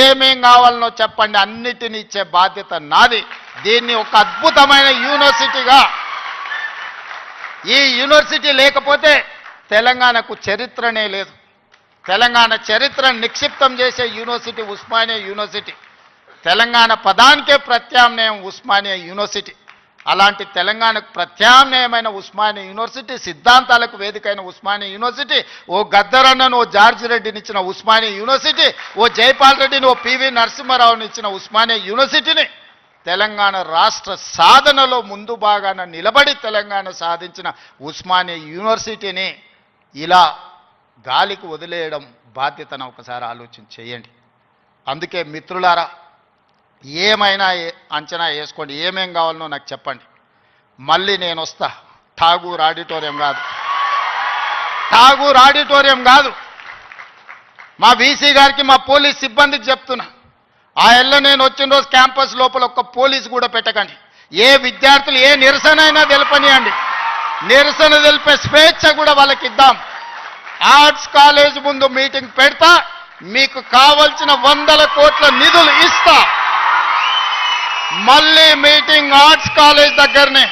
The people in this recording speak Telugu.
ఏమేం కావాలనో చెప్పండి, అన్నిటిని ఇచ్చే బాధ్యత నాది. దీన్ని ఒక అద్భుతమైన యూనివర్సిటీగా, ఈ యూనివర్సిటీ లేకపోతే తెలంగాణకు చరిత్రనే లేదు. తెలంగాణ చరిత్రను నిక్షిప్తం చేసే యూనివర్సిటీ ఉస్మానియా యూనివర్సిటీ. తెలంగాణ పదానికే ప్రత్యామ్నాయం ఉస్మానియా యూనివర్సిటీ. అలాంటి తెలంగాణకు ప్రత్యామ్నాయమైన ఉస్మానియా యూనివర్సిటీ, సిద్ధాంతాలకు వేదికైన ఉస్మానియా యూనివర్సిటీ, ఓ గద్దరన్నను ఓ జార్జి రెడ్డిని ఇచ్చిన ఉస్మానియా యూనివర్సిటీ, ఓ జైపాల్ రెడ్డిని ఓ పివి నరసింహారావుని ఇచ్చిన ఉస్మానియా యూనివర్సిటీని తెలంగాణ రాష్ట్ర సాధనలో ముందు భాగాన నిలబడి తెలంగాణ సాధించిన ఉస్మానియా యూనివర్సిటీని ఇలా గాలికి వదిలేయడం బాధ్యతను ఒకసారి ఆలోచన చేయండి. అందుకే మిత్రులారా, ఏమైనా అంచనా వేసుకోండి, ఏమేం కావాలనో నాకు చెప్పండి. మళ్ళీ నేను వస్తా. ఠాగూర్ ఆడిటోరియం కాదు, ఠాగూర్ ఆడిటోరియం కాదు. మా వీసీ గారికి, మా పోలీస్ సిబ్బందికి చెప్తున్నా, ఆ ఎల్ల నేను వచ్చిన రోజు క్యాంపస్ లోపల ఒక్క పోలీసు కూడా పెట్టకండి. ఏ విద్యార్థులు ఏ నిరసన అయినా తెలపనియండి, నిరసన తెలిపే స్వేచ్ఛ కూడా వాళ్ళకి ఇద్దాం. ఆర్ట్స్ కాలేజ్ ముందు మీటింగ్ పెడతా, మీకు కావలసిన 100 కోట్ల నిధులు ఇస్తా. మళ్ళీ మీటింగ్ ఆర్ట్స్ కాలేజ్ దగ్గరనే.